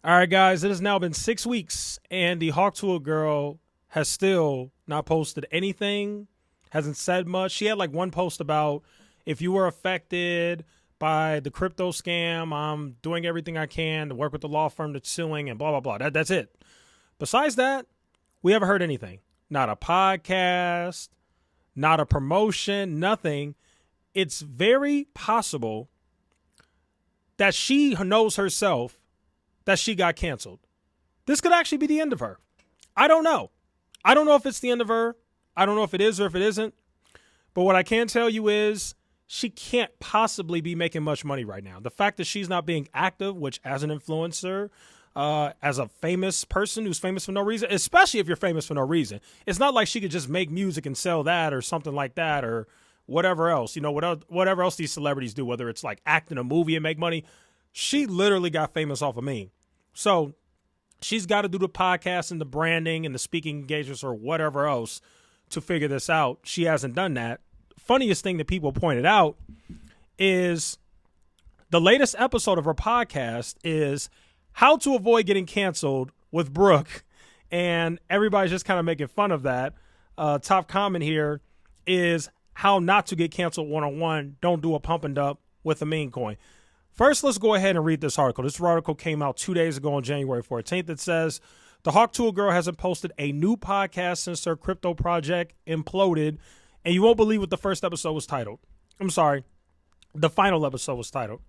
All right, guys, it has now been 6 weeks, and the Hawk Tuah girl has still not posted anything, hasn't said much. She had like one post about if you were affected by the crypto scam, I'm doing everything I can to work with the law firm that's suing and blah, blah, blah. That's it. Besides that, we haven't heard anything. Not a podcast, not a promotion, nothing. It's very possible that she knows herself that she got canceled. This could actually be the end of her. I don't know. I don't know if it's the end of her. I don't know if it is or if it isn't. But what I can tell you is she can't possibly be making much money right now. The fact that she's not being active, which as an influencer, as a famous person who's famous for no reason, especially if you're famous for no reason, it's not like she could just make music and sell that or something like that or whatever else. You know, whatever else these celebrities do, whether it's like act in a movie and make money. She literally got famous off of me. So she's got to do the podcast and the branding and the speaking engagements or whatever else to figure this out. She hasn't done that. Funniest thing that people pointed out is the latest episode of her podcast is how to avoid getting canceled with Brooke. And everybody's just kind of making fun of that. Top comment here is how not to get canceled one-on-one. Don't do a pump and dump with a meme coin. First, let's go ahead and read this article. This article came out 2 days ago on January 14th. It says, the Hawk Tuah girl hasn't posted a new podcast since her crypto project imploded, and you won't believe what the first episode was titled. I'm sorry. The final episode was titled.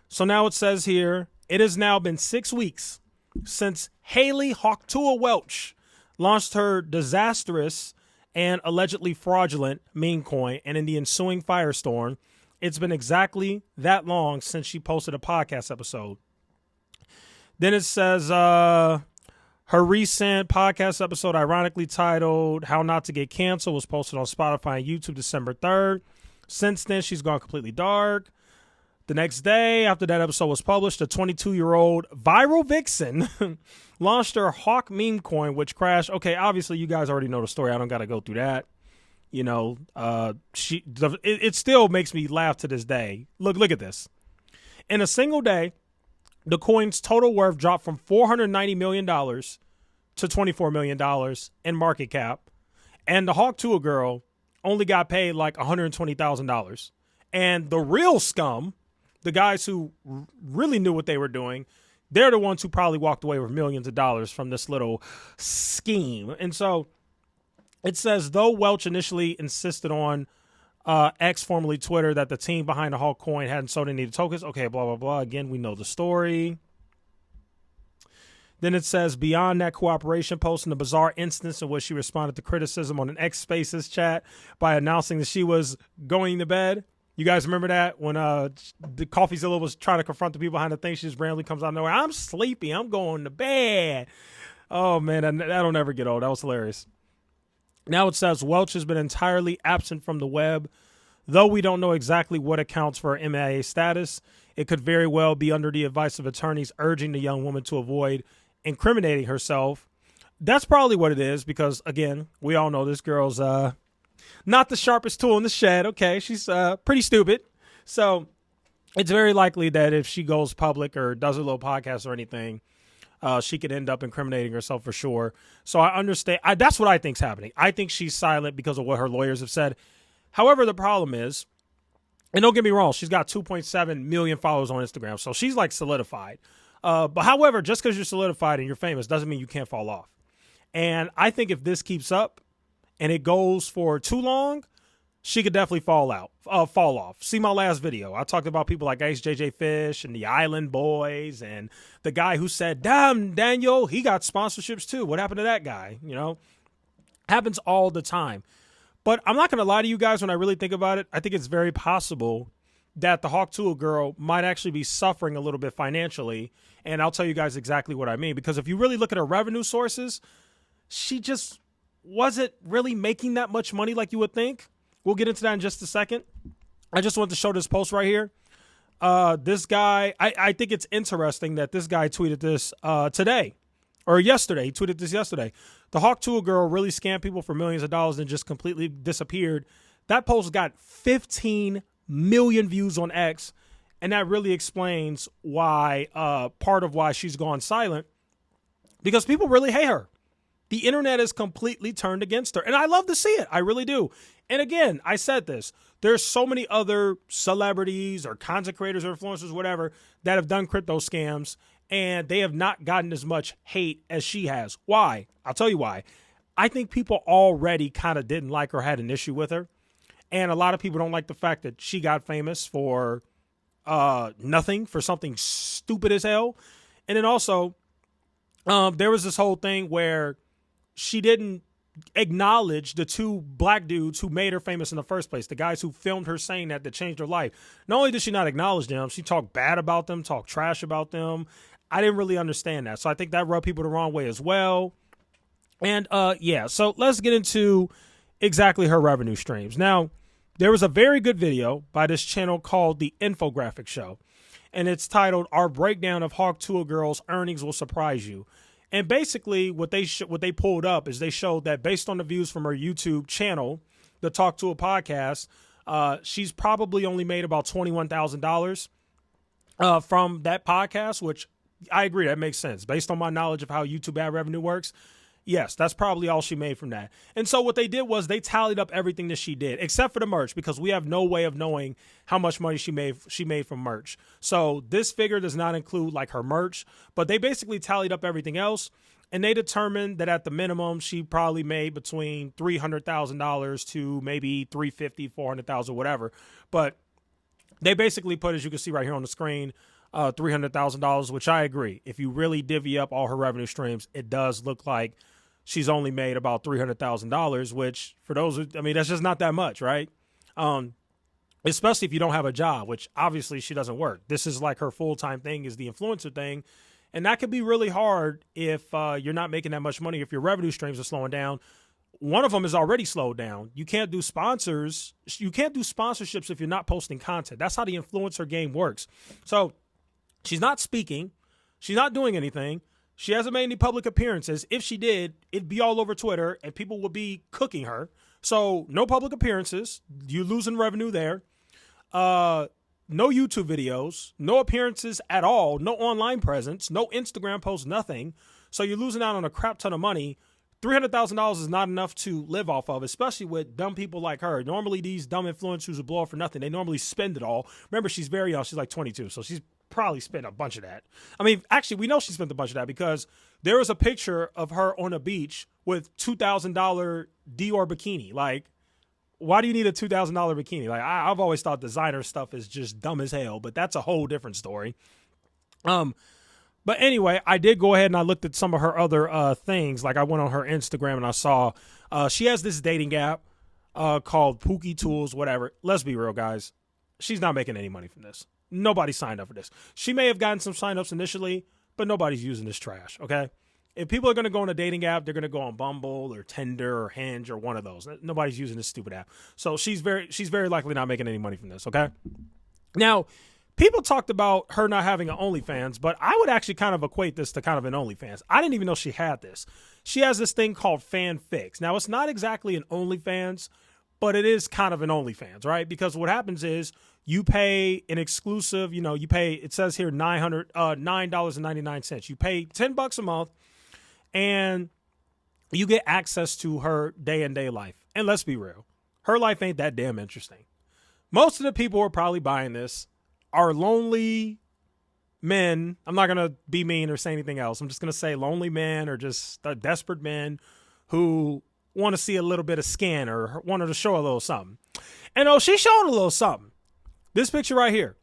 So now it says here, it has now been 6 weeks since Haley Hawk Tuah Welch launched her disastrous and allegedly fraudulent meme coin, and in the ensuing firestorm, it's been exactly that long since she posted a podcast episode. Then it says her recent podcast episode, ironically titled How Not to Get Canceled, was posted on Spotify and YouTube December 3rd. Since then, she's gone completely dark. The next day after that episode was published, a 22-year-old viral vixen launched her Hawk meme coin, which crashed. Okay, obviously, you guys already know the story. I don't got to go through that. You know, it still makes me laugh to this day. Look at this. In a single day, the coin's total worth dropped from $490 million to $24 million in market cap. And the Hawk Tuah girl only got paid like $120,000. And the real scum, the guys who really knew what they were doing, they're the ones who probably walked away with millions of dollars from this little scheme. And so it says, though Welch initially insisted on X, formerly Twitter, that the team behind the Hawk coin hadn't sold any tokens. Okay, blah, blah, blah. Again, we know the story. Then it says, beyond that cooperation post in the bizarre instance in which she responded to criticism on an X Spaces chat by announcing that she was going to bed. You guys remember that when the CoffeeZilla was trying to confront the people behind the thing? She just randomly comes out of nowhere. I'm sleepy. I'm going to bed. Oh, man, that'll never get old. That was hilarious. Now it says Welch has been entirely absent from the web. Though we don't know exactly what accounts for her MIA status, it could very well be under the advice of attorneys urging the young woman to avoid incriminating herself. That's probably what it is because, again, we all know this girl's not the sharpest tool in the shed. Okay, she's pretty stupid. So it's very likely that if she goes public or does a little podcast or anything, she could end up incriminating herself for sure. So I understand. That's what I think's happening. I think she's silent because of what her lawyers have said. However, the problem is, and don't get me wrong, she's got 2.7 million followers on Instagram. So she's like solidified. But however, just because you're solidified and you're famous doesn't mean you can't fall off. And I think if this keeps up and it goes for too long, she could definitely fall off. See my last video. I talked about people like Ace JJ Fish and the Island Boys and the guy who said, damn, Daniel, he got sponsorships too. What happened to that guy? You know, happens all the time. But I'm not going to lie to you guys when I really think about it. I think it's very possible that the Hawk Tuah girl might actually be suffering a little bit financially. And I'll tell you guys exactly what I mean. Because if you really look at her revenue sources, she just wasn't really making that much money like you would think. We'll get into that in just a second. I just want to show this post right here. This guy, I think it's interesting that this guy tweeted this today or yesterday. He tweeted this yesterday. The Hawk Tuah girl really scammed people for millions of dollars and just completely disappeared. That post got 15 million views on X And that really explains why, part of why she's gone silent, because people really hate her. The internet is completely turned against her. And I love to see it. I really do. And again, I said this. There's so many other celebrities or content creators or influencers, whatever, that have done crypto scams, and they have not gotten as much hate as she has. Why? I'll tell you why. I think people already kind of didn't like her, had an issue with her. And a lot of people don't like the fact that she got famous for nothing, for something stupid as hell. And then also, there was this whole thing where she didn't acknowledge the two black dudes who made her famous in the first place, the guys who filmed her saying that changed her life. Not only did she not acknowledge them, she talked bad about them, talked trash about them. I didn't really understand that. So I think that rubbed people the wrong way as well. And yeah, so let's get into exactly her revenue streams. Now, there was a very good video by this channel called The Infographic Show, and it's titled "Our Breakdown of Tuah Girl's Earnings Will Surprise You." And basically what they pulled up is they showed that based on the views from her YouTube channel, the Talk to a Podcast, she's probably only made about $21,000 from that podcast, which I agree, that makes sense. Based on my knowledge of how YouTube ad revenue works, yes, that's probably all she made from that. And so what they did was they tallied up everything that she did, except for the merch, because we have no way of knowing how much money she made from merch. So this figure does not include like her merch, but they basically tallied up everything else, and they determined that at the minimum she probably made between $300,000 to maybe $350,000, $400,000, whatever. But they basically put, as you can see right here on the screen, $300,000, which I agree. If you really divvy up all her revenue streams, it does look like she's only made about $300,000, which for those, I mean, that's just not that much, right? Especially if you don't have a job, which obviously she doesn't work. This is like her full-time thing, is the influencer thing. And that could be really hard if you're not making that much money, if your revenue streams are slowing down. One of them is already slowed down. You can't do sponsors. You can't do sponsorships if you're not posting content. That's how the influencer game works. So she's not speaking. She's not doing anything. She hasn't made any public appearances. If she did, it'd be all over Twitter and people would be cooking her. So no public appearances. You're losing revenue there. No YouTube videos, no appearances at all, no online presence, no Instagram posts, nothing. So you're losing out on a crap ton of money. $300,000 is not enough to live off of, especially with dumb people like her. Normally, these dumb influencers who blow up for nothing, they normally spend it all. Remember, she's very young. She's like 22, so she's probably spent a bunch of that. I mean, actually, we know she spent a bunch of that because there was a picture of her on a beach with $2,000 Dior bikini. Like, why do you need a $2,000 bikini? Like, I've always thought designer stuff is just dumb as hell, but that's a whole different story. But anyway, I did go ahead and I looked at some of her other things. Like, I went on her Instagram and I saw she has this dating app called Pookie Tools, whatever. Let's be real, guys. She's not making any money from this. Nobody signed up for this. She may have gotten some signups initially, but nobody's using this trash, okay? If people are going to go on a dating app, they're going to go on Bumble or Tinder or Hinge or one of those. Nobody's using this stupid app. So she's very likely not making any money from this, okay? Now, people talked about her not having an OnlyFans, but I would actually kind of equate this to kind of an OnlyFans. I didn't even know she had this. She has this thing called FanFix. Now, it's not exactly an OnlyFans, but it is kind of an OnlyFans, right? Because what happens is you pay an exclusive, you pay, it says here $9.99. You pay $10 a month and you get access to her day-and-day life. And let's be real, her life ain't that damn interesting. Most of the people who are probably buying this are lonely men. I'm not going to be mean or say anything else. I'm just going to say lonely men or just desperate men who want to see a little bit of skin or wanted to show a little something. And she's showing a little something. This picture right here,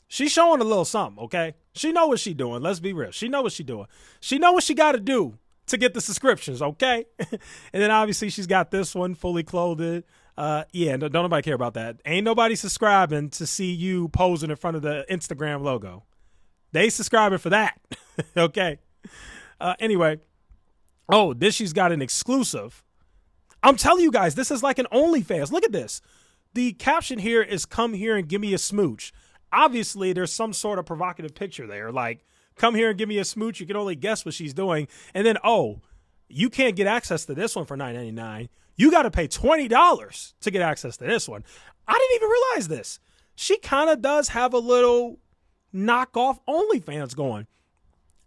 she's showing a little something, okay? She know what she doing. Let's be real. She know what she doing. She know what she got to do to get the subscriptions, okay? And then obviously she's got this one fully clothed. Yeah, don't nobody care about that. Ain't nobody subscribing to see you posing in front of the Instagram logo. They subscribing for that, okay? Anyway, this she's got an exclusive. I'm telling you guys, this is like an OnlyFans. Look at this. The caption here is "Come here and give me a smooch." Obviously, there's some sort of provocative picture there, like "Come here and give me a smooch." You can only guess what she's doing. And then, you can't get access to this one for $9.99. You got to pay $20 to get access to this one. I didn't even realize this. she kind of does have a little knockoff OnlyFans going.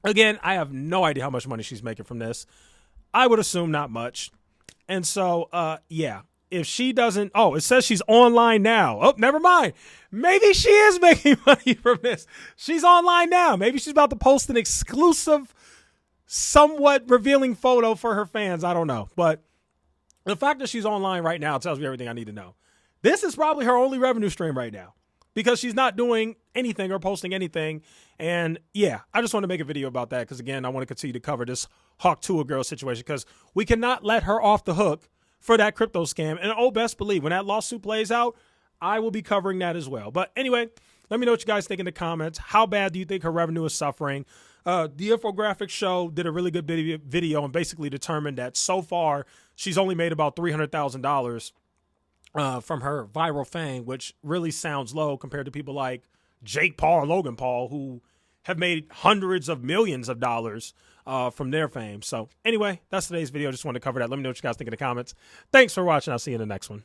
Again, I have no idea how much money she's making from this. I would assume not much. And so, yeah, if she doesn't, it says she's online now. Oh, never mind. Maybe she is making money from this. She's online now. Maybe she's about to post an exclusive, somewhat revealing photo for her fans. I don't know. But the fact that she's online right now tells me everything I need to know. This is probably her only revenue stream right now because she's not doing anything or posting anything. And yeah, I just want to make a video about that because, again, I want to continue to cover this Tuah girl situation because we cannot let her off the hook for that crypto scam. And best believe when that lawsuit plays out, I will be covering that as well. But anyway, let me know what you guys think in the comments. How bad do you think her revenue is suffering? The infographic show did a really good video and basically determined that so far she's only made about $300,000 from her viral fame, which really sounds low compared to people like Jake Paul and Logan Paul, who have made hundreds of millions of dollars from their fame. So anyway, that's today's video. Just wanted to cover that. Let me know what you guys think in the comments. Thanks for watching. I'll see you in the next one.